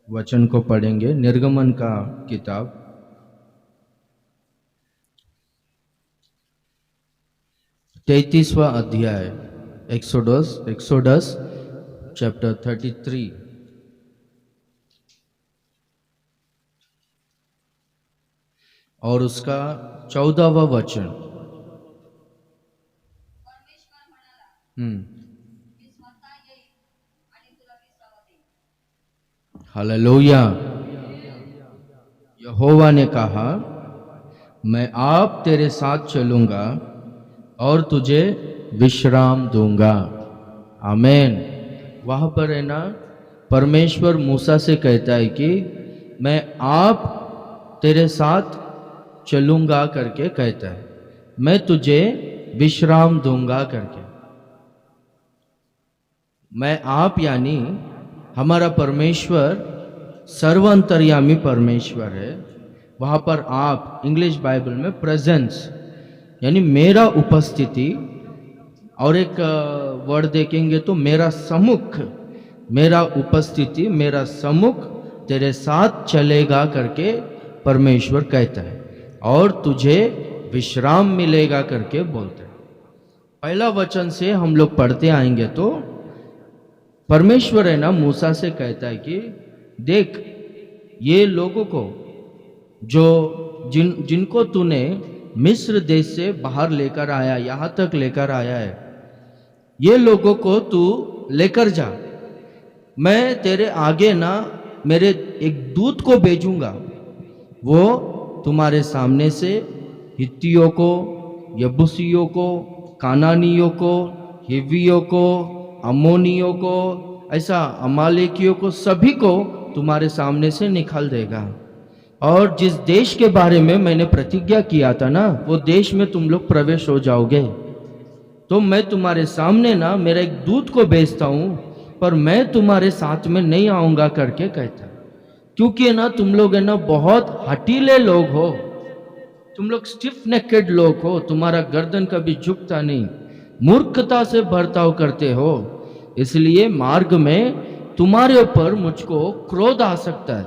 वचन को पढ़ेंगे। निर्गमन का किताब 33वां अध्याय, एक्सोडस चैप्टर 33 और उसका 14वां वचन। हालेलुया। यहोवा ने कहा, मैं आप तेरे साथ चलूंगा और तुझे विश्राम दूंगा। आमेन। वहां पर है ना, परमेश्वर मूसा से कहता है कि मैं आप तेरे साथ चलूंगा करके कहता है, मैं तुझे विश्राम दूंगा करके। मैं आप यानी हमारा परमेश्वर सर्वंतर्यामी परमेश्वर है। वहां पर आप इंग्लिश बाइबल में प्रेजेंस यानी मेरा उपस्थिति, और एक वर्ड देखेंगे तो मेरा सम्मुख, मेरा उपस्थिति, मेरा सम्मुख तेरे साथ चलेगा करके परमेश्वर कहता है, और तुझे विश्राम मिलेगा करके बोलता है। पहला वचन से हम लोग पढ़ते आएंगे तो परमेश्वर है ना मूसा से कहता है कि देख, ये लोगों को जो जिनको तूने मिस्र देश से बाहर लेकर आया, यहां तक लेकर आया है, ये लोगों को तू लेकर जा। मैं तेरे आगे ना मेरे एक दूत को भेजूंगा, वो तुम्हारे सामने से हित्तियों को, यबूसियों को, कानानियों को, हिवियों को, अम्मोनियों को, ऐसा अमालेकियों को, सभी को तुम्हारे सामने से निकाल देगा। और जिस देश के बारे में मैंने प्रतिज्ञा किया था ना, वो देश में तुम लोग प्रवेश हो जाओगे। तो मैं तुम्हारे सामने ना मेरा एक दूत को भेजता हूं, पर मैं तुम्हारे साथ में नहीं आऊंगा करके कहता है। क्योंकि ना तुम लोग है ना बहुत हटीले लोग हो, तुम लोग स्टिफ नेकेड लोग हो, तुम्हारा गर्दन कभी झुकता नहीं, मूर्खता से बर्ताव करते हो, इसलिए मार्ग में तुम्हारे ऊपर मुझको क्रोध आ सकता है,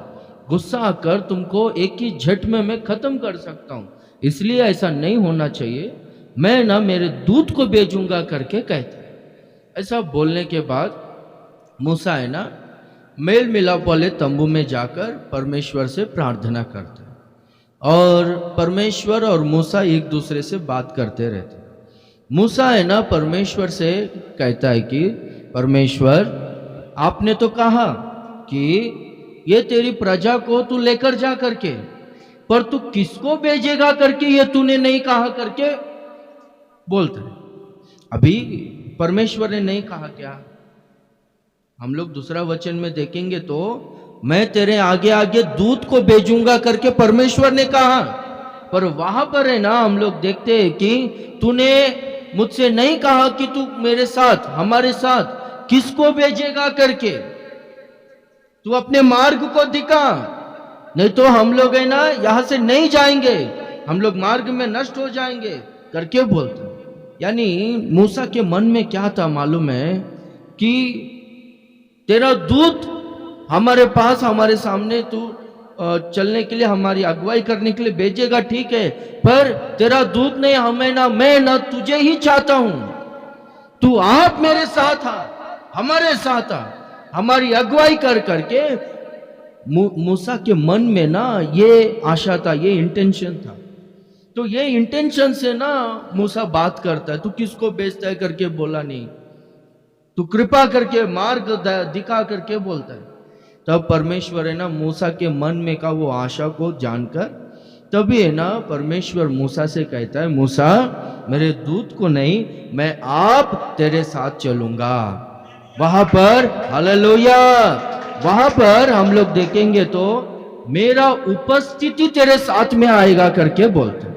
गुस्सा आकर तुमको एक ही झट में मैं खत्म कर सकता हूं, इसलिए ऐसा नहीं होना चाहिए, मैं ना मेरे दूत को भेजूंगा करके कहते। ऐसा बोलने के बाद मूसा है ना मेल मिलाप वाले तंबू में जाकर परमेश्वर से प्रार्थना करते, और परमेश्वर और मूसा एक दूसरे से बात करते रहते। मूसा है ना परमेश्वर से कहता है कि परमेश्वर, आपने तो कहा कि ये तेरी प्रजा को तू लेकर जा करके, पर तू किसको भेजेगा करके ये तूने नहीं कहा करके बोलता है। अभी परमेश्वर ने नहीं कहा क्या? हम लोग दूसरा वचन में देखेंगे तो मैं तेरे आगे आगे दूत को भेजूंगा करके परमेश्वर ने कहा, पर वहां पर है ना हम लोग देखते हैं कि तूने मुझसे नहीं कहा कि तू मेरे साथ, हमारे साथ किसको भेजेगा करके, तू अपने मार्ग को दिखा, नहीं तो हम लोग है ना यहां से नहीं जाएंगे, हम लोग मार्ग में नष्ट हो जाएंगे करके बोलते। यानी मूसा के मन में क्या था मालूम है कि तेरा दूत हमारे पास, हमारे सामने तू चलने के लिए, हमारी अगुवाई करने के लिए भेजेगा, ठीक है, पर तेरा दूत नहीं, हमें ना, मैं ना तुझे ही चाहता हूं, तू आप मेरे साथ आ, हमारे साथ आ, हमारी अगुवाई कर करके। मूसा के मन में ना ये आशा था, ये इंटेंशन था। तो ये इंटेंशन से ना मूसा बात करता है, तू किसको भेजता है करके बोला नहीं, तू कृपा करके मार्ग दिखा करके बोलता है। तब परमेश्वर है ना मूसा के मन में का वो आशा को जानकर, तभी है ना परमेश्वर मूसा से कहता है, मूसा मेरे दूत को नहीं, मैं आप तेरे साथ चलूंगा। वहां पर हालेलुया, वहां पर हम लोग देखेंगे तो मेरा उपस्थिति तेरे साथ में आएगा करके बोलते,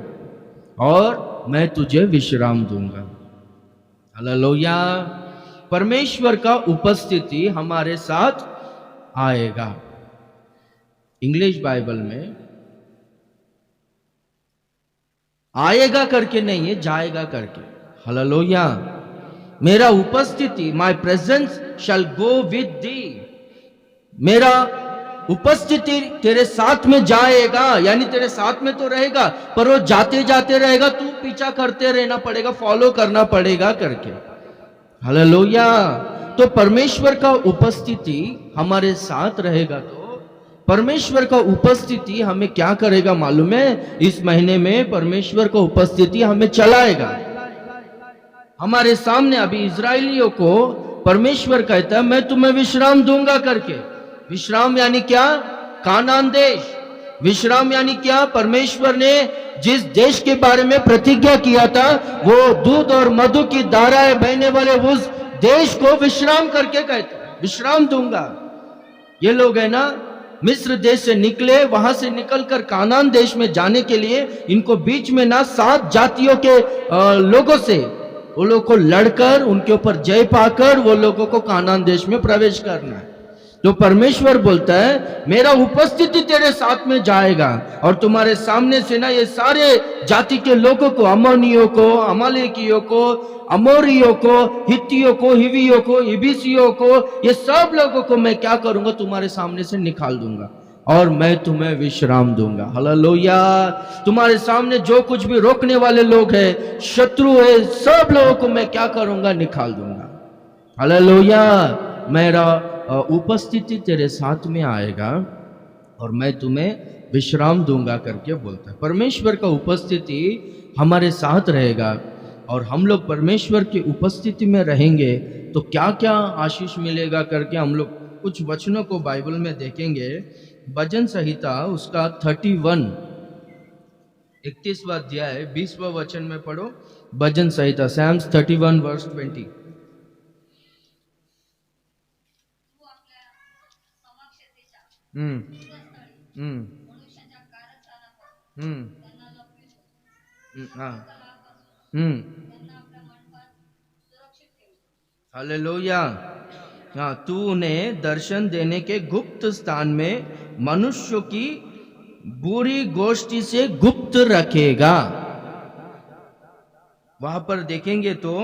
और मैं तुझे विश्राम दूंगा। हालेलुया, परमेश्वर का उपस्थिति हमारे साथ आएगा। इंग्लिश बाइबल में आएगा करके नहीं है, जाएगा करके। हालेलुया, मेरा उपस्थिति, my presence shall go with thee, मेरा उपस्थिति तेरे साथ में जाएगा, यानी तेरे साथ में तो रहेगा, पर वो जाते जाते रहेगा, तू पीछा करते रहना पड़ेगा, फॉलो करना पड़ेगा करके। हालेलुया। तो परमेश्वर का उपस्थिति हमारे साथ रहेगा, तो परमेश्वर का उपस्थिति हमें क्या करेगा मालूम है? इस महीने में परमेश्वर का उपस्थिति हमें चलाएगा। हमारे सामने अभी इजराइलियों को परमेश्वर कहता है मैं तुम्हें विश्राम दूंगा करके। विश्राम यानी क्या? कानान देश। विश्राम यानी क्या? परमेश्वर ने जिस देश के बारे में प्रतिज्ञा किया था, वो दूध और मधु की धाराएं बहने वाले उस देश को विश्राम करके कहते हैं विश्राम दूंगा। ये लोग है ना मिस्र देश से निकले, वहां से निकलकर कानान देश में जाने के लिए इनको बीच में ना 7 जातियों के लोगों से वो लोग को लड़कर उनके ऊपर जय पाकर वो लोगों को कानान देश में प्रवेश करना है। तो परमेश्वर बोलता है मेरा उपस्थिति तेरे साथ में जाएगा और तुम्हारे सामने से ना ये सारे जाति के लोगों को, अम्मोनियों को, अमालेकियों को, अमोरियों को, हित्तियों को, हिवियों को, इबिसियों को, ये सब लोगों को मैं क्या करूंगा? तुम्हारे सामने से निकाल दूंगा और मैं तुम्हें विश्राम दूंगा। हालेलुया। तुम्हारे सामने जो कुछ भी रोकने वाले लोग हैं, शत्रु है, सब लोगों को मैं क्या करूंगा? निकाल दूंगा। हालेलुया। मेरा उपस्थिति तेरे साथ में आएगा और मैं तुम्हें विश्राम दूंगा करके बोलता है। परमेश्वर का उपस्थिति हमारे साथ रहेगा और हम लोग परमेश्वर की उपस्थिति में रहेंगे तो क्या क्या आशीष मिलेगा करके हम लोग कुछ वचनों को बाइबल में देखेंगे। भजन संहिता उसका 31 31वां अध्याय 20वां वचन में पढ़ो। भजन संहिता Psalms 31 verse 20। हालेलुया। हाँ, तू उन्हें दर्शन देने के गुप्त स्थान में मनुष्यों की बुरी गोष्ठी से गुप्त रखेगा। वहां पर देखेंगे तो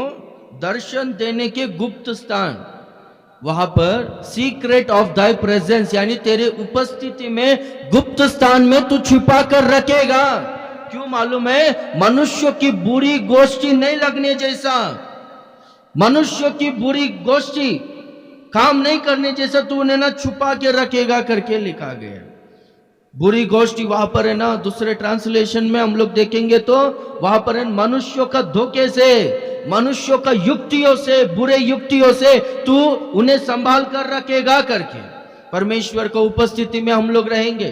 दर्शन देने के गुप्त स्थान, वहां पर सीक्रेट ऑफ दाई प्रेजेंस, यानी तेरे उपस्थिति में गुप्त स्थान में तू छिपा कर रखेगा। क्यों मालूम है? मनुष्यों की बुरी गोष्ठी नहीं लगने जैसा, मनुष्यों की बुरी गोष्ठी काम नहीं करने जैसा तू उन्हें ना छुपा के रखेगा करके लिखा गया। बुरी गोष्ठी वहां पर है ना, दूसरे ट्रांसलेशन में हम लोग देखेंगे तो वहां पर है मनुष्यों का धोखे से, मनुष्यों का युक्तियों से, बुरे युक्तियों से तू उन्हें संभाल कर रखेगा करके। परमेश्वर का उपस्थिति में हम लोग रहेंगे,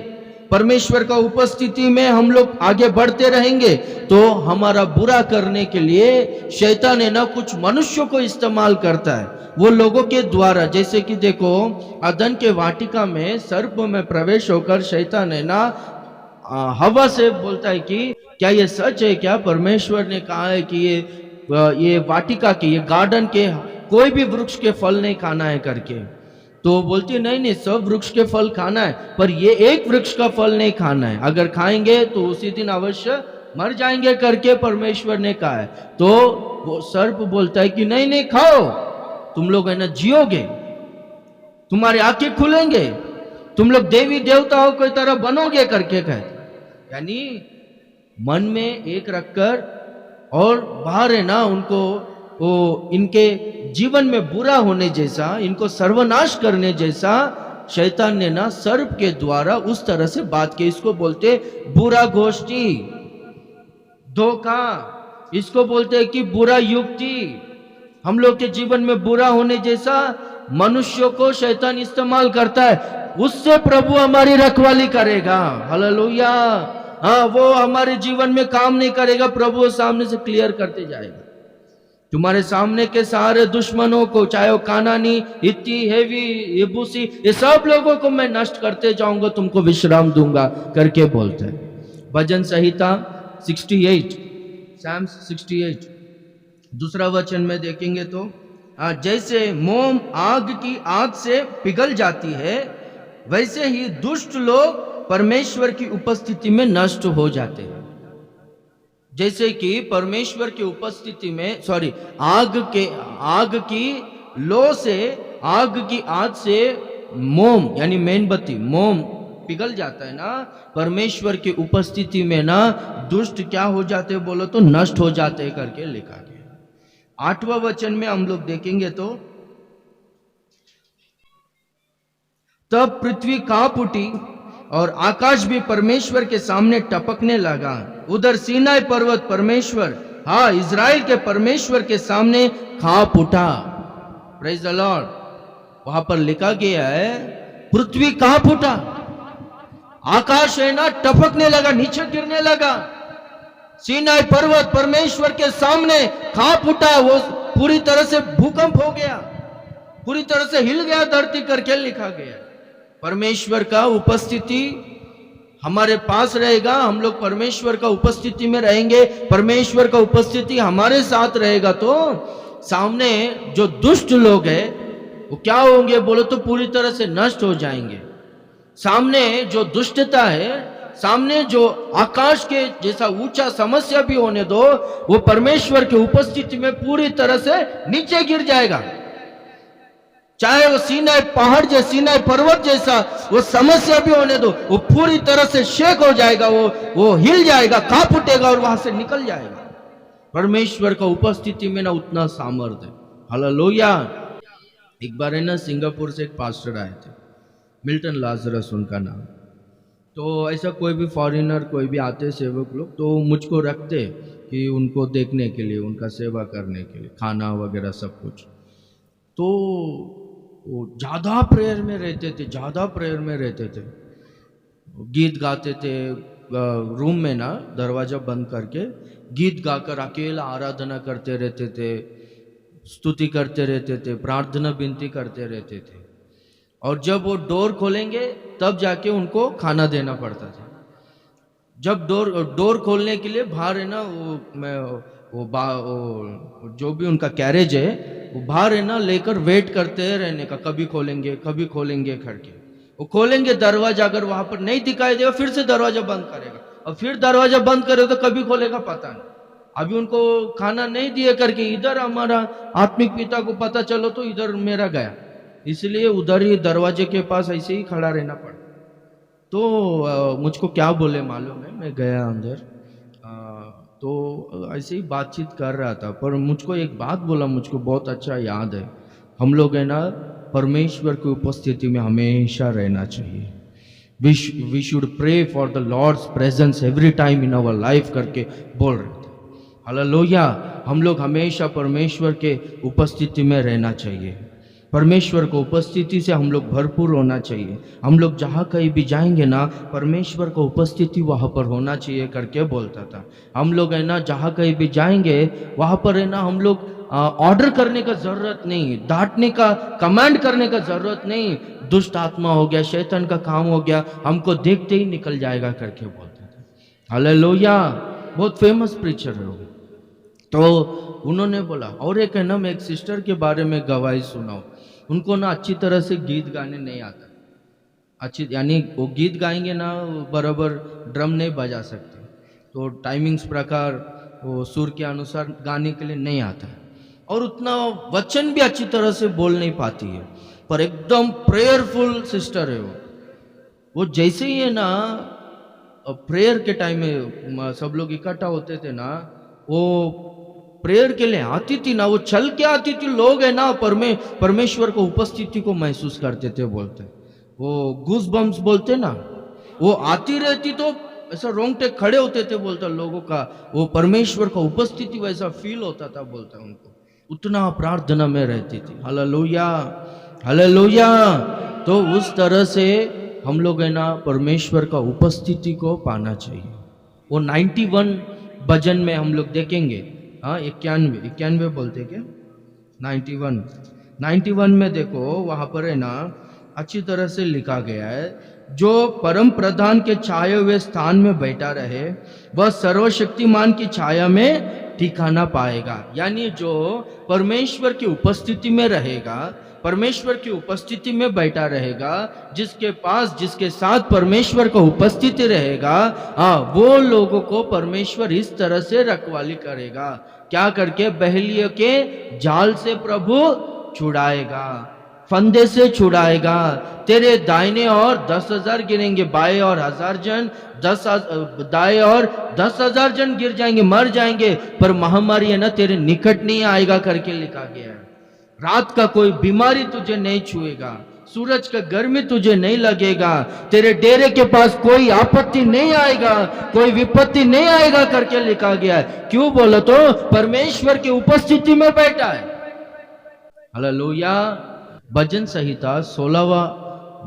परमेश्वर का उपस्थिति में हम लोग आगे बढ़ते रहेंगे तो हमारा बुरा करने के लिए शैतान है ना कुछ मनुष्यों को इस्तेमाल करता है, वो लोगों के द्वारा। जैसे कि देखो अदन के वाटिका में सर्प में प्रवेश होकर शैतान है ना हवा से बोलता है कि क्या ये सच है क्या? परमेश्वर ने कहा है कि ये वाटिका के, ये गार्डन के कोई भी वृक्ष के फल नहीं खाना है करके। तो बोलती नहीं नहीं, सब वृक्ष के फल खाना है, पर ये एक वृक्ष का फल नहीं खाना है, अगर खाएंगे तो उसी दिन अवश्य मर जाएंगे करके परमेश्वर ने कहा है। तो वो सर्प बोलता है कि नहीं नहीं खाओ, तुम लोग है ना जियोगे, तुम्हारी आंखें खुलेंगे, तुम लोग देवी देवताओं की तरह बनोगे करके कहते। यानी मन में एक रखकर और बाहर है ना उनको वो इनके जीवन में बुरा होने जैसा, इनको सर्वनाश करने जैसा शैतान ने ना सर्प के द्वारा उस तरह से बात की। इसको बोलते बुरा गोष्ठी, धोखा, इसको बोलते हैं कि बुरा युक्ति। हम लोग के जीवन में बुरा होने जैसा मनुष्यों को शैतान इस्तेमाल करता है, उससे प्रभु हमारी रखवाली करेगा। हालेलुया। हाँ, वो हमारे जीवन में काम नहीं करेगा, प्रभु सामने से क्लियर करते जाएगा। तुम्हारे सामने के सारे दुश्मनों को, चाहे वो कानानी, हित्ती, हेवी, यबूसी, ये सब लोगों को मैं नष्ट करते जाऊंगा, तुमको विश्राम दूंगा करके बोलते हैं। भजन संहिता 68 Psalms 68 दूसरा वचन में देखेंगे तो जैसे मोम आग की आग से पिघल जाती है, वैसे ही दुष्ट लोग परमेश्वर की उपस्थिति में नष्ट हो जाते हैं। जैसे कि परमेश्वर की उपस्थिति में आग की लो से, आग की आग से मोम यानी मेणबत्ती, मोम पिघल जाता है ना, परमेश्वर की उपस्थिति में ना दुष्ट क्या हो जाते बोलो तो नष्ट हो जाते करके लिखा गया। 8वां वचन में हम लोग देखेंगे तो, तब पृथ्वी कांप उठी और आकाश भी परमेश्वर के सामने टपकने लगा। उधर सीनाई पर्वत परमेश्वर, हाँ इज़राइल के परमेश्वर के सामने कांप उठा। Praise the Lord. वहां पर लिखा गया है पृथ्वी कांप उठा, आकाश है ना टपकने लगा, नीचे गिरने लगा। सीनाई पर्वत परमेश्वर के सामने कांप उठा, वो पूरी तरह से भूकंप हो गया, पूरी तरह से हिल गया धरती करके लिखा गया। परमेश्वर का उपस्थिति हमारे पास रहेगा, हम लोग परमेश्वर का उपस्थिति में रहेंगे, परमेश्वर का उपस्थिति हमारे साथ रहेगा तो सामने जो दुष्ट लोग हैं वो क्या होंगे बोलो तो पूरी तरह से नष्ट हो जाएंगे। सामने जो दुष्टता है, सामने जो आकाश के जैसा ऊंचा समस्या भी होने दो, वो परमेश्वर की उपस्थिति में पूरी तरह से नीचे गिर जाएगा। चाहे वो सीनाई पहाड़ जैसा, सीनाई पर्वत जैसा वो समस्या भी होने दो, वो पूरी तरह से शेक हो जाएगा, वो हिल जाएगा, कांप उठेगा और वहां से निकल जाएगा। परमेश्वर का उपस्थिति में ना उतना सामर्थ्य है। हालेलुया। एक बार है ना सिंगापुर से एक पास्टर आए थे, मिल्टन लाजरस उनका नाम। तो ऐसा कोई भी फॉरेनर कोई भी आते सेवक लोग तो मुझको रखते कि उनको देखने के लिए, उनका सेवा करने के लिए, खाना वगैरह सब कुछ। तो वो ज़्यादा प्रेयर में रहते थे, ज़्यादा प्रेयर में रहते थे, गीत गाते थे रूम में ना दरवाज़ा बंद करके, गीत गाकर अकेला आराधना करते रहते थे, स्तुति करते रहते थे, प्रार्थना विनती करते रहते थे। और जब वो डोर खोलेंगे तब जाके उनको खाना देना पड़ता था। जब डोर खोलने के लिए बाहर है ना वो जो भी उनका कैरेज है वो बाहर है ना लेकर वेट करते रहने का, कभी खोलेंगे करके। वो खोलेंगे दरवाजा, अगर वहां पर नहीं दिखाई देगा फिर से दरवाजा बंद करेगा, और फिर दरवाजा बंद करे तो कभी खोलेगा पता नहीं। अभी उनको खाना नहीं दिए करके इधर हमारा आत्मिक पिता को पता चलो तो इधर मेरा गया, इसलिए उधर ही दरवाजे के पास ऐसे ही खड़ा रहना पड़ा। तो मुझको क्या बोले मालूम है, मैं गया अंदर तो ऐसे ही बातचीत कर रहा था, पर मुझको एक बात बोला, मुझको बहुत अच्छा याद है। हम लोग है ना परमेश्वर की उपस्थिति में हमेशा रहना चाहिए। We should pray for the Lord's presence every time in our life करके बोल रहे थे। हालेलुया। हम लोग हमेशा परमेश्वर के उपस्थिति में रहना चाहिए, परमेश्वर को उपस्थिति से हम लोग भरपूर होना चाहिए। हम लोग जहाँ कहीं भी जाएंगे ना परमेश्वर को उपस्थिति वहाँ पर होना चाहिए करके बोलता था। हम लोग है ना जहाँ कहीं भी जाएंगे वहाँ पर है ना हम लोग ऑर्डर करने का ज़रूरत नहीं, डांटने का, कमांड करने का ज़रूरत नहीं। दुष्ट आत्मा हो गया, शैतान का काम हो गया, हमको देखते ही निकल जाएगा करके बोलता था। हालेलुया। बहुत फेमस प्रीचर है वो। तो उन्होंने बोला, और एक है ना मैं एक सिस्टर के बारे में गवाही सुनाऊं, उनको ना अच्छी तरह से गीत गाने नहीं आता, अच्छी यानी वो गीत गाएंगे ना बराबर ड्रम नहीं बजा सकते, तो टाइमिंग्स प्रकार वो सुर के अनुसार गाने के लिए नहीं आता है, और उतना वचन भी अच्छी तरह से बोल नहीं पाती है, पर एकदम प्रेयरफुल सिस्टर है वो जैसे ही है ना प्रेयर के टाइम में सब लोग इकट्ठा होते थे ना, वो प्रेयर के लिए आती थी ना, वो चल के आती थी। लोग है ना परमेश्वर को उपस्थिति को महसूस करते थे, बोलते वो गूस बम्स बोलते ना, वो आती रहती तो ऐसा रोंगटे खड़े होते थे, बोलता लोगों का वो परमेश्वर का उपस्थिति वैसा फील होता था, बोलता उनको उतना प्रार्थना में रहती थी। Hallelujah, hallelujah. तो उस तरह से हम लोग है ना परमेश्वर का उपस्थिति को पाना चाहिए। वो 91 भजन में हम लोग देखेंगे, हाँ 91 बोलते क्या, 91 में देखो वहाँ पर है ना अच्छी तरह से लिखा गया है, जो परम प्रधान के छाए हुए स्थान में बैठा रहे वह सर्वशक्तिमान की छाया में ठिकाना पाएगा। यानी जो परमेश्वर की उपस्थिति में रहेगा, परमेश्वर की उपस्थिति में बैठा रहेगा, जिसके पास जिसके साथ परमेश्वर का उपस्थिति रहेगा, वो लोगों को परमेश्वर इस तरह से रखवाली करेगा, क्या करके, बहेलियों के जाल से प्रभु छुड़ाएगा, फंदे से छुड़ाएगा। तेरे दाहिने और 10,000 गिरेंगे, बाएं और 1,000 जन, दाएं और 10,000 जन गिर जाएंगे, मर जाएंगे, पर महामारी है ना तेरे निकट नहीं आएगा करके लिखा गया है। रात का कोई बीमारी तुझे नहीं छुएगा, सूरज का गर्मी तुझे नहीं लगेगा, तेरे डेरे के पास कोई आपत्ति नहीं आएगा, कोई विपत्ति नहीं आएगा करके लिखा गया है। क्यों बोलो तो परमेश्वर की उपस्थिति में बैठा है। हालेलुया। भजन संहिता 16वां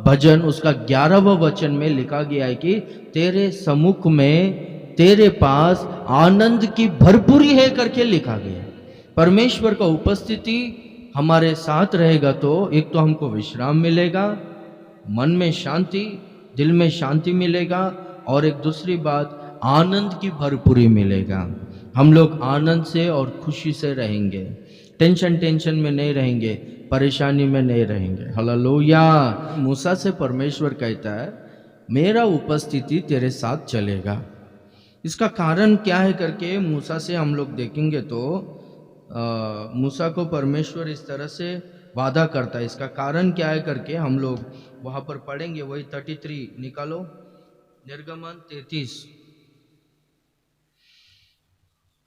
भजन उसका 11वां वचन में लिखा गया है कि तेरे सम्मुख में तेरे पास आनंद की भरपूरी है करके लिखा गया है। परमेश्वर का उपस्थिति हमारे साथ रहेगा तो एक तो हमको विश्राम मिलेगा, मन में शांति, दिल में शांति मिलेगा, और एक दूसरी बात आनंद की भरपूरी मिलेगा। हम लोग आनंद से और खुशी से रहेंगे, टेंशन में नहीं रहेंगे, परेशानी में नहीं रहेंगे। हालेलुया। मूसा से परमेश्वर कहता है मेरा उपस्थिति तेरे साथ चलेगा। इसका कारण क्या है करके मूसा से हम लोग देखेंगे तो मूसा को परमेश्वर इस तरह से वादा करता है। इसका कारण क्या है करके हम लोग वहां पर पढ़ेंगे। वही 33 निकालो, निर्गमन 33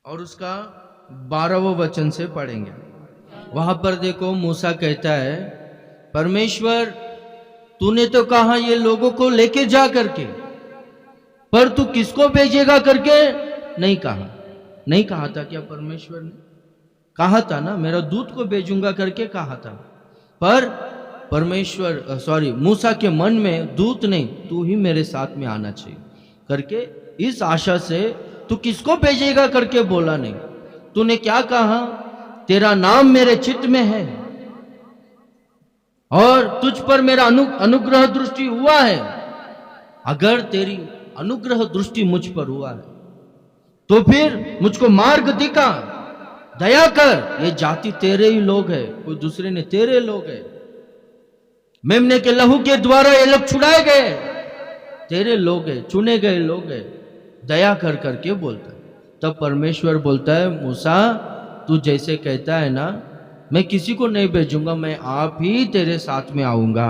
और उसका 12वां वचन से पढ़ेंगे। वहां पर देखो मूसा कहता है परमेश्वर तूने तो कहा ये लोगों को लेके जा करके, पर तू किसको भेजेगा करके नहीं कहा। नहीं कहा था क्या परमेश्वर ने? कहा था ना, मेरा दूत को भेजूंगा करके कहा था। पर परमेश्वर मूसा के मन में दूत नहीं, तू ही मेरे साथ में आना चाहिए करके, इस आशा से तू किसको भेजेगा करके बोला नहीं। तूने क्या कहा? तेरा नाम मेरे चित्त में है और तुझ पर मेरा अनुग्रह दृष्टि हुआ है। अगर तेरी अनुग्रह दृष्टि मुझ पर हुआ है तो फिर मुझको मार्ग दिखा, दया कर। ये जाति तेरे ही लोग है, कोई दूसरे ने, तेरे लोग है। मेमने के लहू के द्वारा ये लोग छुड़ाए गए, तेरे लोग है, चुने गए लोग है, दया कर करके बोलता है। तब परमेश्वर बोलता है मूसा तू जैसे कहता है ना, मैं किसी को नहीं भेजूंगा, मैं आप ही तेरे साथ में आऊंगा,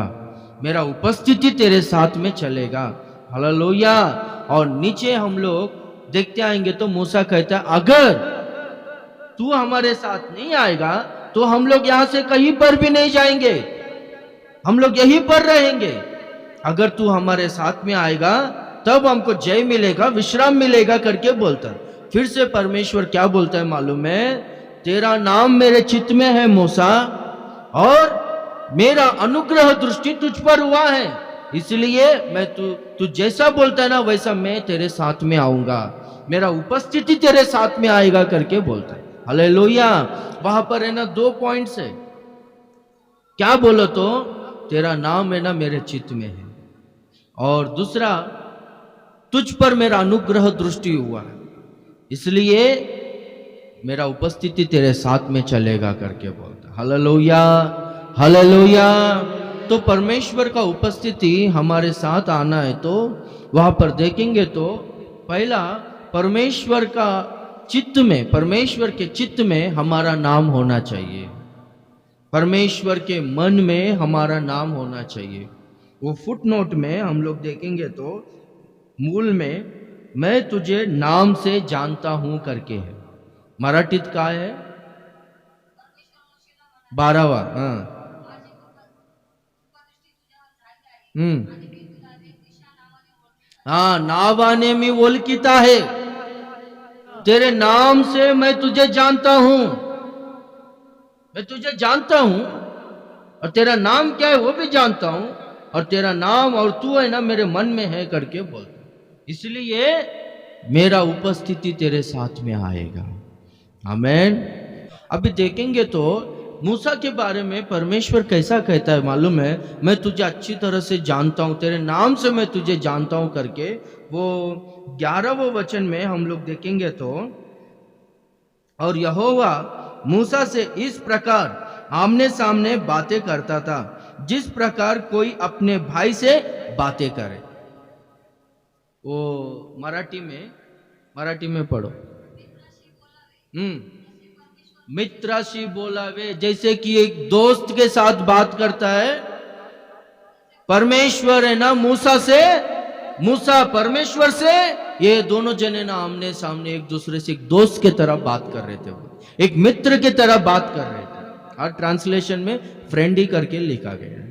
मेरा उपस्थिति तेरे साथ में चलेगा। हालेलुया। और नीचे हम लोग देखते आएंगे तो मूसा कहता है अगर तू हमारे साथ नहीं आएगा तो हम लोग यहां से कहीं पर भी नहीं जाएंगे, हम लोग यहीं पर रहेंगे। अगर तू हमारे साथ में आएगा तब हमको जय मिलेगा, विश्राम मिलेगा करके बोलता है। फिर से परमेश्वर क्या बोलता है मालूम है? तेरा नाम मेरे चित्त में है मूसा, और मेरा अनुग्रह दृष्टि तुझ पर हुआ है, इसलिए मैं तू जैसा बोलता है ना वैसा मैं तेरे साथ में आऊंगा, मेरा उपस्थिति तेरे साथ में आएगा करके बोलता है। हालेलुया। वहां पर है ना 2 पॉइंट्स है। क्या बोलो तो तेरा नाम है ना मेरे चित्त में है, और दूसरा तुझ पर मेरा अनुग्रह दृष्टि हुआ है, इसलिए मेरा उपस्थिति तेरे साथ में चलेगा करके बोलता। Hallelujah, hallelujah. तो परमेश्वर का उपस्थिति हमारे साथ आना है तो वहां पर देखेंगे तो पहला परमेश्वर का चित्त में, परमेश्वर के चित्त में हमारा नाम होना चाहिए, परमेश्वर के मन में हमारा नाम होना चाहिए। वो फुटनोट में हम लोग देखेंगे तो मूल में मैं तुझे नाम से जानता हूं करके है। मराठीत काय है? 12वां। हाँ, नावाने मी ओळखीत आहे, तेरे नाम से मैं तुझे जानता हूं, मैं तुझे जानता हूं, और तेरा नाम क्या है वो भी जानता हूं, और तेरा नाम और तू है ना मेरे मन में है करके बोलता। इसलिए मेरा उपस्थिति तेरे साथ में आएगा। आमेन। अभी देखेंगे तो मूसा के बारे में परमेश्वर कैसा कहता है मालूम है? मैं तुझे अच्छी तरह से जानता हूं, तेरे नाम से मैं तुझे जानता हूं करके। वो 11वें वचन में हम लोग देखेंगे तो, और यहोवा मूसा से इस प्रकार आमने सामने बातें करता था जिस प्रकार कोई अपने भाई से बातें करे। वो मराठी में पढ़ो। मित्राशी बोलावे, जैसे कि एक दोस्त के साथ बात करता है। परमेश्वर है ना मूसा से, मूसा परमेश्वर से, ये दोनों जने ना आमने सामने एक दूसरे से एक दोस्त के तरह बात कर रहे थे, वो एक मित्र के तरह बात कर रहे थे। हर ट्रांसलेशन में फ्रेंड ही करके लिखा गया है।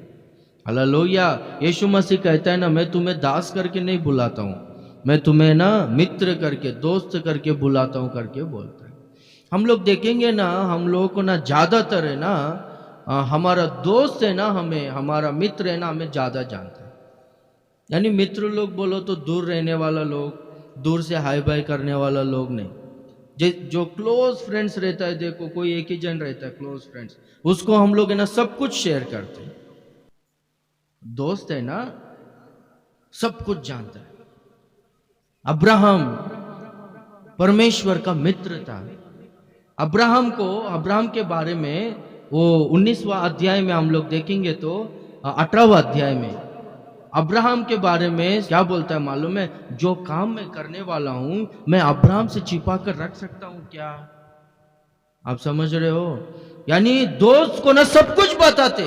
हालेलुया। यीशु मसीह कहता है ना, मैं तुम्हें दास करके नहीं बुलाता हूं, मैं तुम्हें ना मित्र करके, दोस्त करके बुलाता हूं करके बोलता है। हम लोग देखेंगे ना, हम लोगों को ना ज्यादातर है ना, हमारा दोस्त है ना, हमें, हमारा मित्र है ना, हमें ज्यादा जानता है। यानी मित्र लोग बोलो तो दूर रहने वाला लोग, दूर से हाई बाय करने वाला लोग नहीं। जो क्लोज फ्रेंड्स रहता है, देखो कोई एक ही जन रहता है क्लोज फ्रेंड्स, उसको हम लोग है ना सब कुछ शेयर करते हैं। दोस्त है ना सब कुछ जानता है। अब्राहम परमेश्वर का मित्र था। अब्राहम के बारे में वो 19वां अध्याय में हम लोग देखेंगे तो 18वां अध्याय में अब्राहम के बारे में क्या बोलता है मालूम है? जो काम मैं करने वाला हूं मैं अब्राहम से छिपा कर रख सकता हूं क्या? आप समझ रहे हो? यानी दोस्त को ना सब कुछ बताते,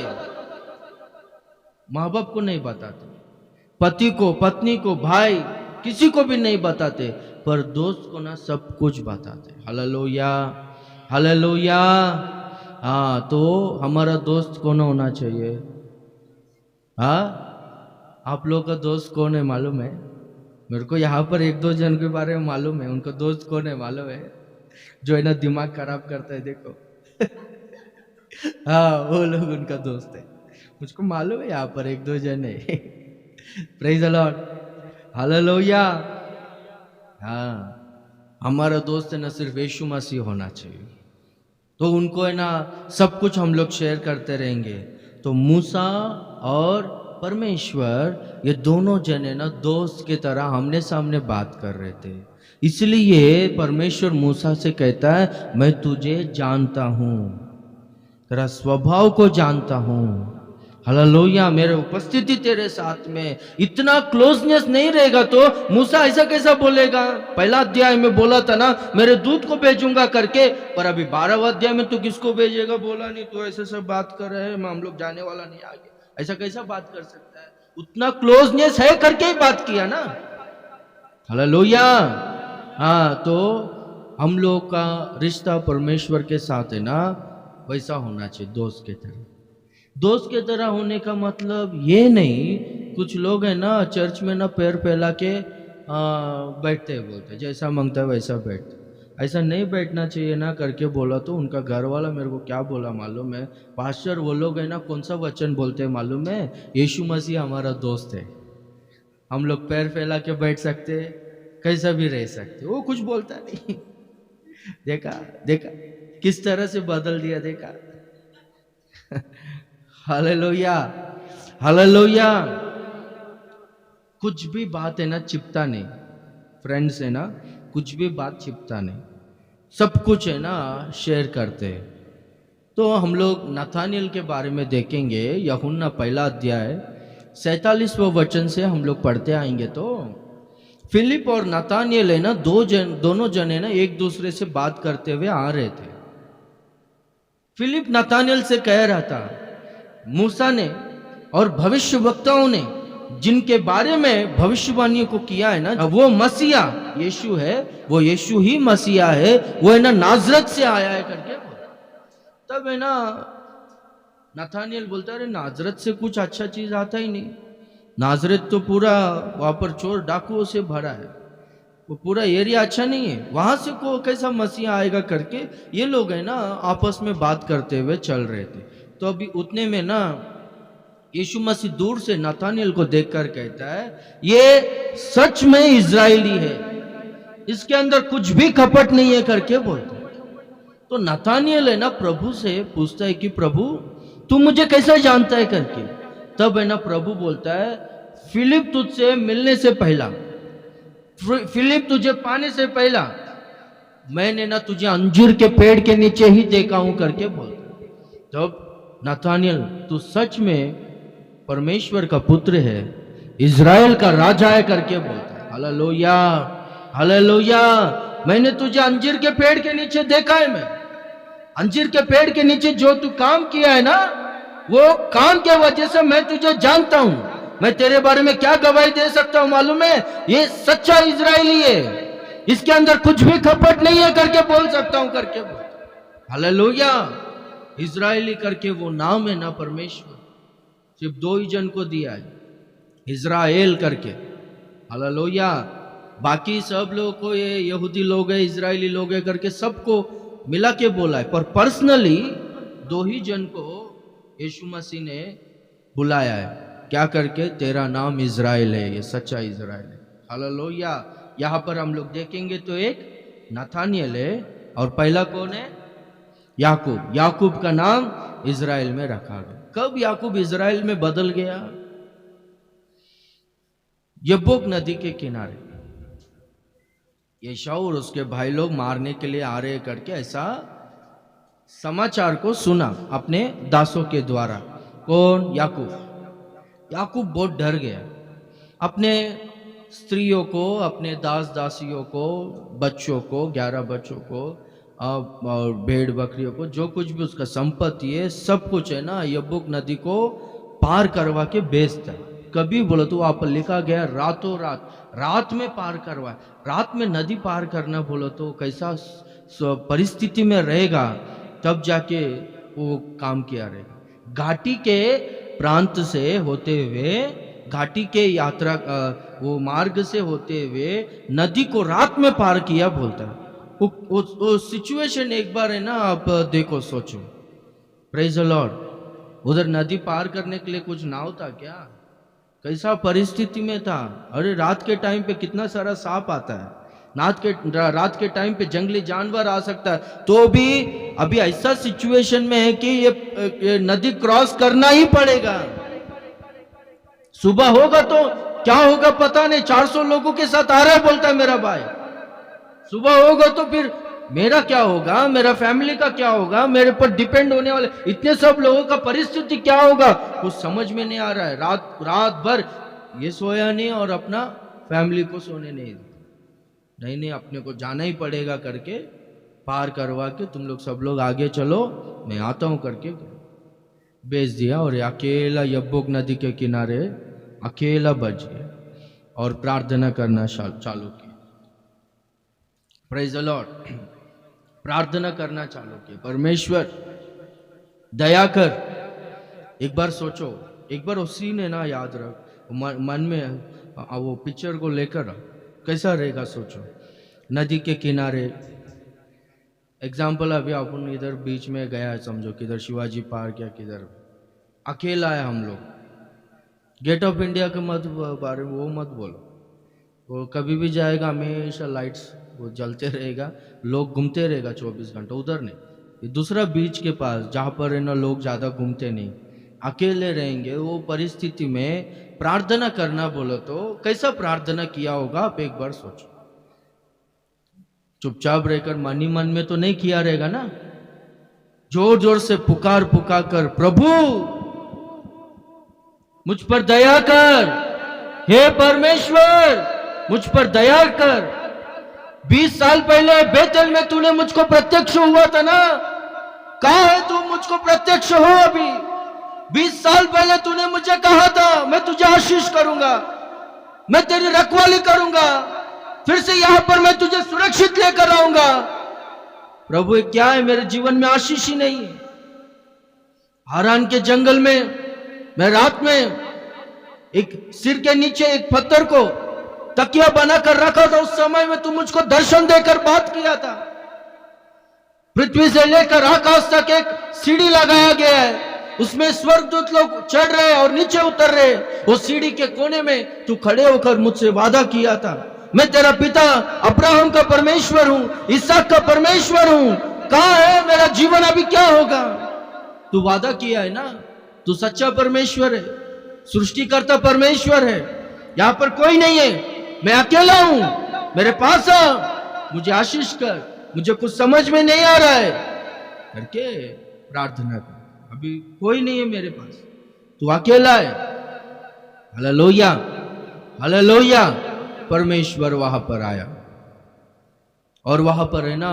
माँ बाप को नहीं बताते, पति को, पत्नी को, भाई, किसी को भी नहीं बताते, पर दोस्त को ना सब कुछ बताते। Hallelujah, hallelujah. हाँ, तो हमारा दोस्त कौन होना चाहिए? हाँ, आप लोगों का दोस्त कौन है मालूम है? मेरे को यहाँ पर एक दो जन के बारे में मालूम है, उनका दोस्त कौन है मालूम है? जो है ना दिमाग खराब करता है, देखो। हाँ, वो लोग उनका दोस्त है, मुझको मालूम है। यहाँ पर एक दो जन है। Praise the Lord, hallelujah. हाँ, हमारा दोस्त है ना सिर्फ यीशु मसीह होना चाहिए, तो उनको है ना सब कुछ हम लोग शेयर करते रहेंगे। तो मूसा और परमेश्वर ये दोनों जने ना दोस्त की तरह आमने सामने बात कर रहे थे। इसलिए परमेश्वर मूसा से कहता है, मैं तुझे जानता हूं, तेरा स्वभाव को जानता हूं। हालेलुया। मेरे उपस्थिति तेरे साथ में, इतना क्लोजनेस नहीं रहेगा तो मूसा ऐसा कैसा बोलेगा? पहला अध्याय में बोला था ना, मेरे दूत को भेजूंगा करके, पर अभी 12वां अध्याय में तो किसको भेजेगा बोला नहीं। तो ऐसे सब बात कर रहे हैं, हम लोग जाने वाला नहीं आगे, ऐसा कैसा बात कर सकता है? उतना क्लोजनेस है करके ही बात किया ना। हालेलुया। हाँ, तो हम लोग का रिश्ता परमेश्वर के साथ है ना वैसा होना चाहिए, दोस्त के तरह। दोस्त के तरह होने का मतलब ये नहीं, कुछ लोग है ना चर्च में ना पैर फैला के बैठते हैं, बोलते जैसा मांगता है वैसा बैठते। ऐसा नहीं बैठना चाहिए ना करके बोला तो उनका घर वाला मेरे को क्या बोला मालूम है? पास्टर, वो लोग है ना कौन सा वचन बोलते हैं मालूम है? यीशु मसीह हमारा दोस्त है, हम लोग पैर फैला के बैठ सकते, कैसा भी रह सकते। वो कुछ बोलता नहीं। देखा देखा किस तरह से बदल दिया, देखा। Hallelujah, hallelujah. कुछ भी बात है ना छिपता नहीं, फ्रेंड्स है ना, कुछ भी बात छिपता नहीं, सब कुछ है ना शेयर करते हैं। तो हम लोग नथानियल के बारे में देखेंगे, यूहन्ना पहला अध्याय 47वां वचन से हम लोग पढ़ते आएंगे। तो फिलिप और नथानियल है ना दोनों जन है ना एक दूसरे से बात करते हुए आ रहे थे। फिलिप नथानियल से कह रहा था, मूसा ने और भविष्यवक्ताओं ने जिनके बारे में भविष्यवाणियों को किया है ना, वो मसीहा यीशु है, वो यीशु ही मसीहा है, वो है ना नाजरत से आया है करके। तब है ना नथानियल बोलता है, नाजरत से कुछ अच्छा चीज आता ही नहीं, नाजरत तो पूरा वहां पर चोर डाकुओं से भरा है, वो पूरा एरिया अच्छा नहीं है, वहां से को कैसा मसीहा आएगा करके ये लोग है ना आपस में बात करते हुए चल रहे थे। तो अभी उतने में ना यीशु मसीह दूर से नथानियल को देखकर कहता है, ये सच में इजरायली है, इसके अंदर कुछ भी कपट नहीं है करके बोलता है। तो नथानियल है ना प्रभु से पूछता है कि प्रभु तू मुझे कैसा जानता है करके। तब है ना प्रभु बोलता है, फिलिप तुझसे मिलने से पहला, फिलिप तुझे पाने से पहला मैंने ना तुझे अंजीर के पेड़ के नीचे ही देखा हूं करके बोलता। तब नथानियल तू सच में परमेश्वर का पुत्र है, इज़राइल का राजा है करके बोलता है। Hallelujah, hallelujah. मैंने तुझे अंजीर के पेड़ के नीचे देखा है मैं। अंजीर के पेड़ के नीचे जो तू काम किया है ना, वो काम के वजह से मैं तुझे जानता हूं। मैं तेरे बारे में क्या गवाही दे सकता हूं मालूम है? ये सच्चा इजरायली है, इसके अंदर कुछ भी कपट नहीं है करके बोल सकता हूं करके बोल। हालेलुया। इजरायली करके वो नाम है ना परमेश्वर, सिर्फ दो ही जन को दिया है, इजराइल करके। हालेलुया। बाकी सब लोगों को ये यहूदी लोग है, इजरायली लोग है करके सबको मिला के बोला है, पर पर्सनली दो ही जन को यीशु मसीह ने बुलाया है। क्या करके? तेरा नाम इजराइल है, ये सच्चा इजराइल है। हालेलुया। यहाँ पर हम लोग देखेंगे तो एक नाथानियल है और पहला कौन है? याकूब। याकूब का नाम इजराइल में रखा गया। कब याकूब इजराइल में बदल गया? यब्बोक नदी के किनारे एसाव और उसके भाई लोग मारने के लिए आ रहे करके ऐसा समाचार को सुना अपने दासों के द्वारा। कौन? याकूब। याकूब बहुत डर गया। अपने स्त्रियों को, अपने दास दासियों को, बच्चों को, 11 बच्चों को और भेड़ बकरियों को, जो कुछ भी उसका संपत्ति है, सब कुछ है ना, यब्बोक नदी को पार करवा के बेचता है। कभी बोलो तो वहां पर लिखा गया रातों रात, रात में पार करवा। रात में नदी पार करना बोलो तो कैसा परिस्थिति में रहेगा, तब जाके वो काम किया रहेगा। घाटी के प्रांत से होते हुए, घाटी के यात्रा वो मार्ग से होते हुए नदी को रात में पार किया बोलता है। वो सिचुएशन एक बार है ना, आप देखो, सोचो। Praise the Lord. उधर नदी पार करने के लिए कुछ नाव था क्या? कैसा परिस्थिति में था। अरे रात के टाइम पे कितना सारा सांप आता है, रात के टाइम पे जंगली जानवर आ सकता है, तो भी अभी ऐसा सिचुएशन में है कि ये नदी क्रॉस करना ही पड़ेगा। सुबह होगा तो क्या होगा पता नहीं, 400 लोगों के साथ आ रहा है बोलता है मेरा भाई। सुबह होगा तो फिर मेरा क्या होगा, मेरा फैमिली का क्या होगा, मेरे पर डिपेंड होने वाले इतने सब लोगों का परिस्थिति क्या होगा, कुछ समझ में नहीं आ रहा है। रात भर ये सोया नहीं और अपना फैमिली को सोने नहीं दिया। नहीं, अपने को जाना ही पड़ेगा करके पार करवा के तुम लोग सब लोग आगे चलो, मैं आता हूं करके बेच दिया। और अकेला यब्बोक नदी के किनारे अकेला बच गया और प्रार्थना करना चालू किया। Praise the Lord. प्रार्थना करना चालू किया, परमेश्वर दया कर। एक बार सोचो, एक बार उसी ने ना याद रख, मन में वो पिक्चर को लेकर कैसा रहेगा सोचो। नदी के किनारे एग्जाम्पल, अभी अपन इधर बीच में गया है, समझो किधर शिवाजी पार्क या किधर, अकेला है हम लोग। गेट ऑफ इंडिया के मत बारे में वो मत बोलो, वो कभी भी जाएगा, हमेशा लाइट्स वो जलते रहेगा, लोग घूमते रहेगा 24 घंटा। उधर नहीं, दूसरा बीच के पास जहाँ पर है ना लोग ज़्यादा घूमते नहीं, अकेले रहेंगे। वो परिस्थिति में प्रार्थना करना बोलो तो कैसा प्रार्थना किया होगा, आप एक बार सोचो। चुपचाप रहकर मन ही मन में तो नहीं किया रहेगा ना, जोर जोर से पुकार कर, प्रभु मुझ पर दया कर, हे परमेश्वर मुझ पर दया कर। 20 साल पहले बेतल में तूने मुझको प्रत्यक्ष हुआ था ना, कहाँ है तू? मुझको प्रत्यक्ष हो अभी। 20 साल पहले तूने मुझे कहा था मैं तुझे आशीष करूंगा, मैं तेरी रखवाली करूंगा, फिर से यहां पर मैं तुझे सुरक्षित लेकर आऊंगा। प्रभु ये क्या है, मेरे जीवन में आशीष ही नहीं है। हारान के जंगल में मैं रात में एक सिर के नीचे एक पत्थर को तकिया बनाकर रखा था, उस समय में तू मुझको दर्शन देकर बात किया था। पृथ्वी से लेकर आकाश तक एक सीढ़ी लगाया गया है, उसमें स्वर्गदूत लोग चढ़ रहे और नीचे उतर रहे। वो सीढ़ी के कोने में तू खड़े होकर मुझसे वादा किया था, मैं तेरा पिता अब्राहम का परमेश्वर हूं, इसहाक का परमेश्वर हूं। कहां है मेरा जीवन, अभी क्या होगा? तू वादा किया है ना, तू सच्चा परमेश्वर है, सृष्टिकर्ता परमेश्वर है। यहां पर कोई नहीं है, मैं अकेला हूं, मेरे पास आ, मुझे आशीष कर, मुझे कुछ समझ में नहीं आ रहा है करके प्रार्थना कर। अभी कोई नहीं है मेरे पास, तू अकेला है। Hallelujah, hallelujah. परमेश्वर वहां पर आया और वहां पर है ना,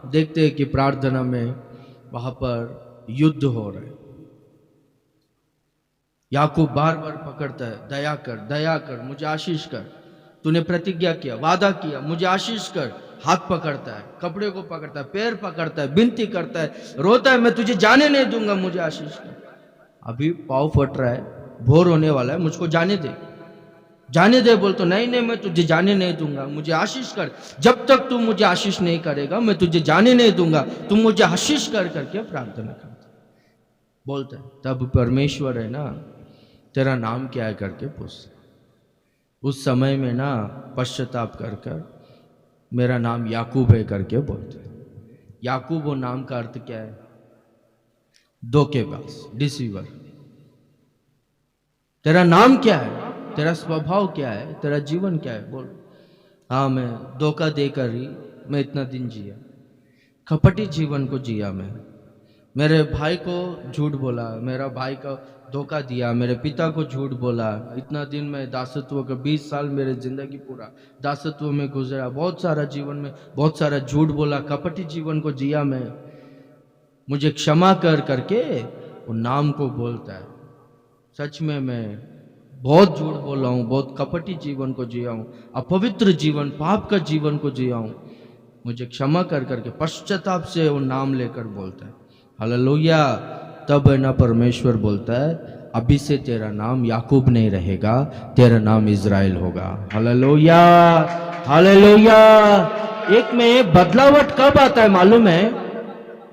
देखते हैं कि प्रार्थना में वहां पर युद्ध हो रहा है। याकूब बार बार पकड़ता है, दया कर, मुझे आशीष कर, तूने प्रतिज्ञा किया, वादा किया, मुझे आशीष कर। हाथ पकड़ता है, कपड़े को पकड़ता है, पैर पकड़ता है, विनती करता है, रोता है, मैं तुझे जाने नहीं दूंगा, मुझे आशीष कर। अभी पाँव फट रहा है, भोर होने वाला है, मुझको जाने दे, जाने दे। बोल तो नहीं नहीं, मैं तुझे जाने नहीं दूंगा, मुझे आशीष कर, जब तक तू मुझे आशीष नहीं करेगा मैं तुझे जाने नहीं दूंगा, तुम मुझे आशीष कर करके प्रार्थना करता बोलता है। तब परमेश्वर है ना, तेरा नाम क्या है करके पूछता। उस समय में ना पश्चाताप कर कर मेरा नाम याकूब है करके बोलते हैं। याकूब वो नाम का अर्थ क्या है? धोखेबाज, डिसीवर। तेरा नाम क्या है? तेरा स्वभाव क्या है? तेरा जीवन क्या है? बोल। हाँ, मैं धोखा देकर ही मैं इतना दिन जिया, कपटी जीवन को जिया। मैं मेरे भाई को झूठ बोला, मेरा भाई का धोखा दिया, मेरे पिता को झूठ बोला। इतना दिन मैं दासत्व का 20 साल मेरे जिंदगी पूरा दासत्व में गुजरा। बहुत सारा जीवन में बहुत सारा झूठ बोला, कपटी जीवन को जिया मैं, मुझे क्षमा कर करके वो नाम को बोलता है। सच में मैं बहुत झूठ बोला हूँ, बहुत कपटी जीवन को जिया हूँ, अपवित्र जीवन, पाप का जीवन को जिया हूँ, मुझे क्षमा कर करके पश्चाताप से वो नाम लेकर बोलता है। हालेलुया। तब है ना परमेश्वर बोलता है, अभी से तेरा नाम याकूब नहीं रहेगा, तेरा नाम इज़राइल होगा। Hallelujah, hallelujah. एक में बदलावट कब आता है मालूम है?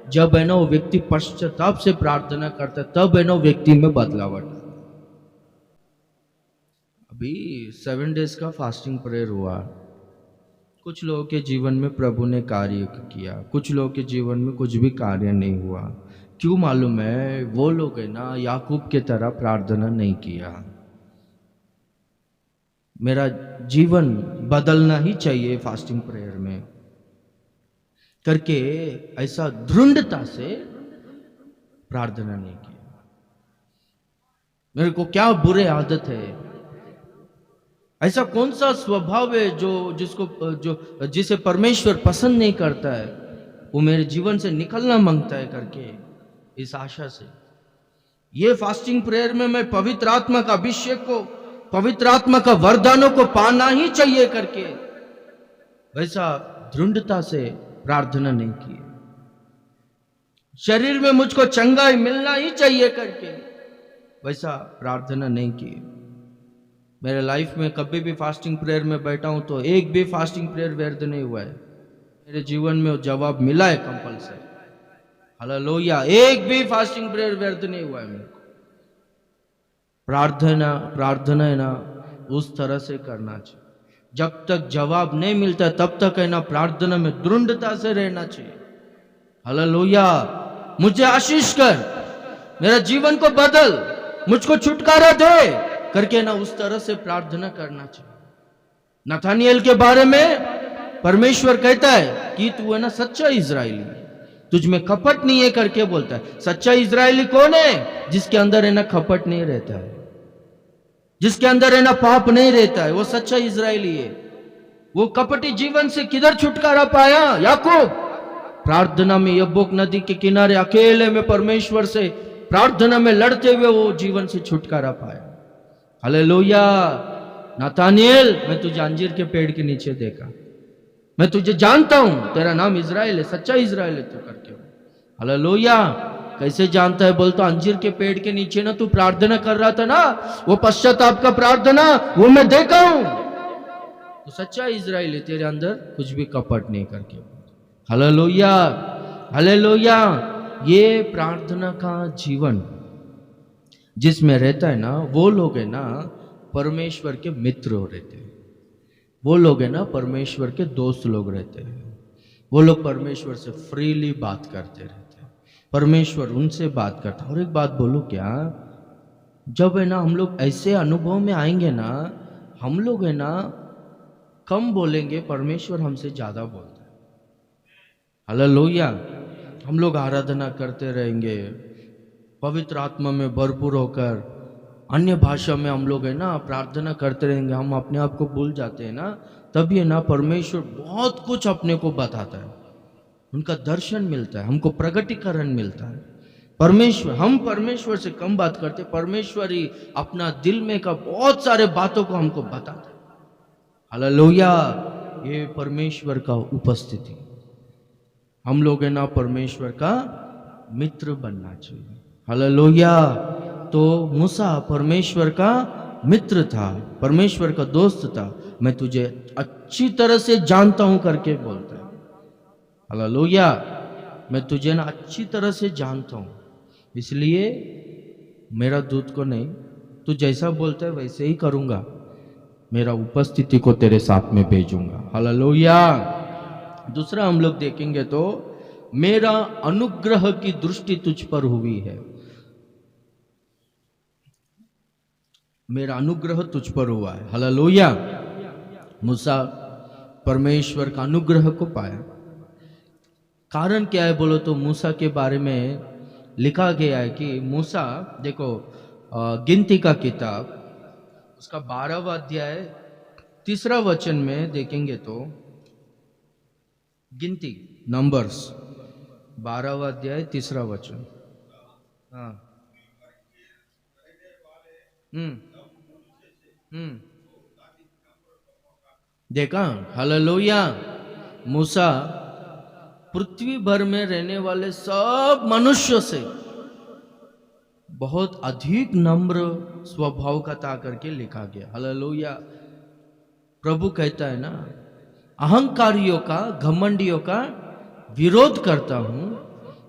जब है ना वो व्यक्ति पश्चाताप से प्रार्थना करता है, तब है ना व्यक्ति में बदलावट। अभी 7 डेज का फास्टिंग प्रेयर हुआ। कुछ लोगों के जीवन में प्रभु ने कार्य किया, कुछ लोगों के जीवन में कुछ भी कार्य नहीं हुआ। क्यों मालूम है? वो लोग है ना याकूब के तरह प्रार्थना नहीं किया। मेरा जीवन बदलना ही चाहिए फास्टिंग प्रेयर में करके ऐसा दृढ़ता से प्रार्थना नहीं किया। मेरे को क्या बुरे आदत है, ऐसा कौन सा स्वभाव है जिसे परमेश्वर पसंद नहीं करता है, वो मेरे जीवन से निकलना मांगता है करके इस आशा से ये फास्टिंग प्रेयर में मैं पवित्र आत्मा का अभिषेक को, पवित्र आत्मा का वरदानों को पाना ही चाहिए करके वैसा दृढ़ता से प्रार्थना नहीं की। शरीर में मुझको चंगाई मिलना ही चाहिए करके वैसा प्रार्थना नहीं की। मेरे लाइफ में कभी भी फास्टिंग प्रेयर में बैठा हूं तो एक भी फास्टिंग प्रेयर व्यर्थ नहीं हुआ है। मेरे जीवन में वो जवाब मिला है कंपलसरी। हालेलुया। एक भी फास्टिंग प्रेयर व्यर्थ नहीं हुआ है मेरे को। प्रार्थना है ना उस तरह से करना चाहिए, जब तक जवाब नहीं मिलता तब तक है ना प्रार्थना में दृढ़ता से रहना चाहिए। हालेलुया। मुझे आशीष कर, मेरा जीवन को बदल, मुझको छुटकारा दे करके ना उस तरह से प्रार्थना करना चाहिए। नथानिएल के बारे में परमेश्वर कहता है कि तू है ना सच्चा इजरायली, तुझ में कपट नहीं है करके बोलता है। सच्चा इजरायली कौन है? जिसके अंदर है ना कपट नहीं रहता है, जिसके अंदर है ना पाप नहीं रहता है, वो सच्चा इजरायली है। वो कपटी जीवन से किधर छुटकारा पाया? याकूब प्रार्थना में यब्बोक नदी के किनारे अकेले में परमेश्वर से प्रार्थना में लड़ते हुए वो जीवन से छुटकारा पाया। हालेलुया। नथानिएल, मैं तुझे अंजीर के पेड़ के नीचे देखा, मैं तुझे जानता हूं, तेरा नाम इजराइल है, सच्चा इजराइल है तू करके। हालेलुया। कैसे जानता है? बोलता अंजीर के पेड़ के नीचे ना तू प्रार्थना कर रहा था ना, वो पश्चाताप का प्रार्थना, वो मैं देखा हूं, तो सच्चा इजराइल है, तेरे अंदर कुछ भी कपट नहीं करके। Hallelujah, hallelujah. ये प्रार्थना का जीवन जिसमें रहता है ना, वो लोग है ना परमेश्वर के मित्र रहते हैं, वो लोग है ना परमेश्वर के दोस्त लोग रहते हैं, वो लोग परमेश्वर से फ्रीली बात करते रहते हैं, परमेश्वर उनसे बात करता है। और एक बात बोलूं क्या, जब है ना हम लोग ऐसे अनुभव में आएंगे ना, हम लोग है ना कम बोलेंगे, परमेश्वर हमसे ज्यादा बोलता है। हालेलुया। हम लोग आराधना करते रहेंगे पवित्र आत्मा में भरपूर होकर, अन्य भाषा में हम लोग है ना प्रार्थना करते रहेंगे, हम अपने आप को भूल जाते हैं ना, तभी है ना परमेश्वर बहुत कुछ अपने को बताता है। उनका दर्शन मिलता है, हमको प्रगटीकरण मिलता है। परमेश्वर, हम परमेश्वर से कम बात करते, परमेश्वर ही अपना दिल में का बहुत सारे बातों को हमको बताता है। हालेलुया, ये परमेश्वर का उपस्थिति। हम लोग है ना परमेश्वर का मित्र बनना चाहिए। हालेलुया। तो मूसा परमेश्वर का मित्र था, परमेश्वर का दोस्त था। मैं तुझे अच्छी तरह से जानता हूं करके बोलता है। हालेलुया, मैं तुझे ना अच्छी तरह से जानता हूं, इसलिए मेरा दूत को नहीं, तू जैसा बोलता है वैसे ही करूंगा, मेरा उपस्थिति को तेरे साथ में भेजूंगा। हालेलुया। दूसरा हम लोग देखेंगे तो मेरा अनुग्रह की दृष्टि तुझ पर हुई है। मेरा अनुग्रह तुझ पर हुआ है। हालेलुया। मूसा परमेश्वर का अनुग्रह को पाया। कारण क्या है बोलो तो मूसा के बारे में लिखा गया है कि मूसा, देखो गिनती का किताब उसका 12वां अध्याय 3रा वचन में देखेंगे तो, गिनती नंबर्स 12वां अध्याय 3रा वचन। हाँ। हम्म हम्म देखा। हालेलुया। मूसा पृथ्वी भर में रहने वाले सब मनुष्य से बहुत अधिक नम्र स्वभाव का था करके लिखा गया। हालेलुया। प्रभु कहता है ना, अहंकारियों का, घमंडियों का विरोध करता हूं,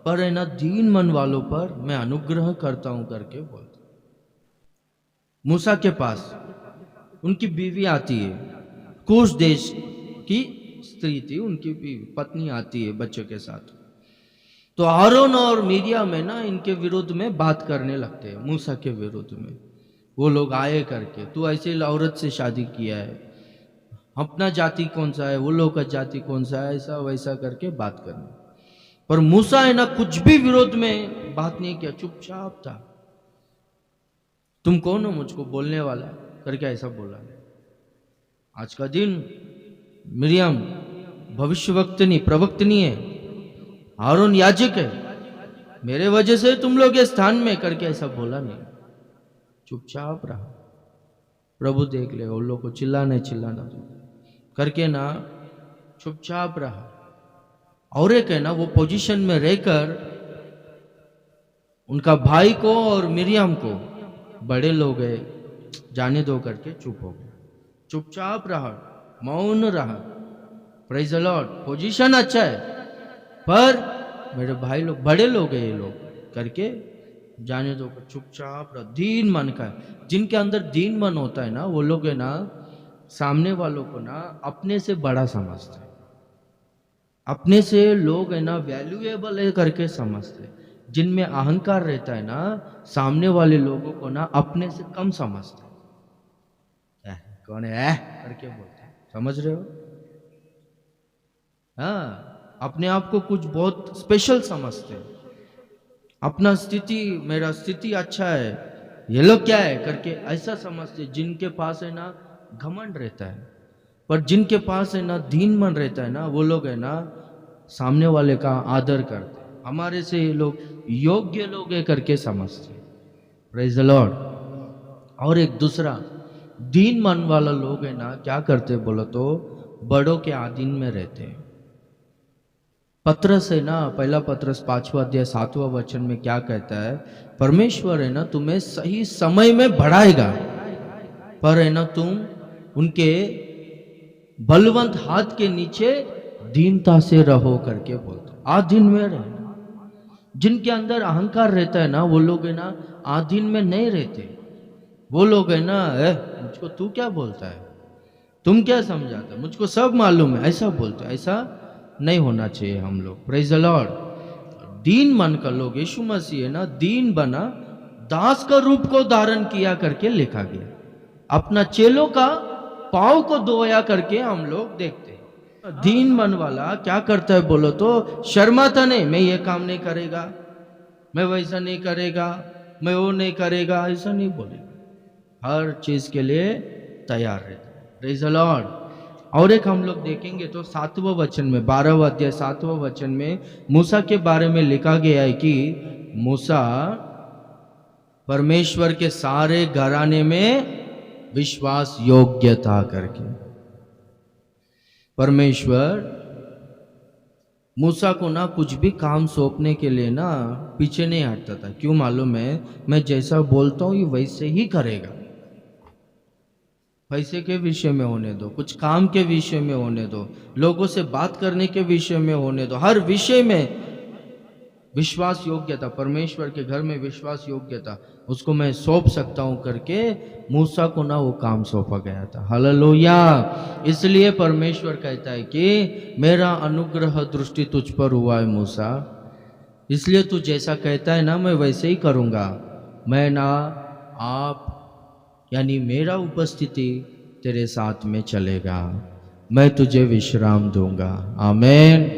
पर है ना दीन मन वालों पर मैं अनुग्रह करता हूं करके बोलता। मूसा के पास उनकी बीवी आती है, कूश देश की स्त्री थी, उनकी बीवी पत्नी आती है बच्चों के साथ। तो आरोन और मीडिया में ना इनके विरुद्ध में बात करने लगते हैं, मूसा के विरुद्ध में। वो लोग आए करके, तू ऐसे औरत से शादी किया है, अपना जाति कौन सा है, वो लोग का जाति कौन सा है, ऐसा वैसा करके बात करना। पर मूसा है ना कुछ भी विरोध में बात नहीं किया, चुपचाप था। तुम कौन हो मुझको बोलने वाला करके ऐसा बोला। आज का दिन मिरियम भविष्यवक्तनी प्रवक्तनी है, हारून याजक है, मेरे वजह से तुम लोग ये स्थान में करके ऐसा बोला नहीं, चुपचाप रहा। प्रभु देख ले, उन लोग को चिल्लाना करके ना चुपचाप रहा। और एक है ना वो पोजीशन में रहकर उनका भाई को और मिरियम को, बड़े लोग है जाने दो करके चुप हो गए, चुपचाप रहा, मौन रहा। Praise the Lord. पोजीशन अच्छा है, पर मेरे भाई लोग बड़े लोग है, ये लोग करके जाने दो, चुपचाप रहा। दीन मन का है, जिनके अंदर दीन मन होता है ना, वो लोग है ना सामने वालों को ना अपने से बड़ा समझते हैं, अपने से लोग है ना वैल्यूएबल है करके समझते हैं। जिनमें अहंकार रहता है ना, सामने वाले लोगों को ना अपने से कम समझते हैं। कौन है करके बोलते हैं, समझ रहे हो? हाँ, अपने आप को कुछ बहुत स्पेशल समझते हैं, अपना स्थिति, मेरा स्थिति अच्छा है, ये लोग क्या है करके ऐसा समझते। जिनके पास है ना घमंड रहता है, पर जिनके पास है ना दीन मन रहता है ना, वो लोग है ना सामने वाले का आदर करते, हमारे से ये लोग योग्य लोग है करके समझते। Praise the Lord. और एक दूसरा दीन मन वाला लोग है ना क्या करते बोलो तो, बड़ों के आधीन में रहते हैं। पत्रस है ना, पहला पत्रस 5वां अध्याय 7वां वचन में क्या कहता है, परमेश्वर है ना तुम्हें सही समय में बढ़ाएगा, पर है ना तुम उनके बलवंत हाथ के नीचे दीनता से रहो करके बोलते। आधीन में रहे। जिनके अंदर अहंकार रहता है ना, वो लोग है ना आधीन में नहीं रहते। वो लोग है ना मुझको तू क्या बोलता है, तुम क्या समझाता, मुझको सब मालूम है, ऐसा बोलते। ऐसा नहीं होना चाहिए हम लोग। Praise the Lord. दीन मन का लोग, यीशु मसीह है ना दीन बना, दास का रूप को धारण किया करके लिखा गया, अपना चेलों का पांव को धोया करके हम लोग देखते हैं। दीन मन वाला क्या करता है बोलो तो, शर्माता नहीं, मैं ये काम नहीं करेगा, मैं वैसा नहीं करेगा, मैं वो नहीं करेगा, ऐसा नहीं बोलेगा, हर चीज के लिए तैयार रहता है। Praise the Lord. और एक हम लोग देखेंगे तो 7वें वचन में, 12वां अध्याय 7वें वचन में मूसा के बारे में लिखा गया है कि मूसा परमेश्वर के सारे घराने में विश्वास योग्य था करके। परमेश्वर मूसा को ना कुछ भी काम सौंपने के लिए ना पीछे नहीं हटता था। क्यों मालूम है? मैं जैसा बोलता हूँ ये वैसे ही करेगा। पैसे के विषय में होने दो, कुछ काम के विषय में होने दो, लोगों से बात करने के विषय में होने दो, हर विषय में विश्वास योग्यता, परमेश्वर के घर में विश्वास योग्यता उसको मैं सौंप सकता हूं करके मूसा को ना वो काम सौंपा गया था। हालेलुया। इसलिए परमेश्वर कहता है कि मेरा अनुग्रह दृष्टि तुझ पर हुआ है मूसा, इसलिए तू जैसा कहता है ना मैं वैसे ही करूँगा। मैं ना आप यानी मेरा उपस्थिति तेरे साथ में चलेगा, मैं तुझे विश्राम दूंगा। आमीन।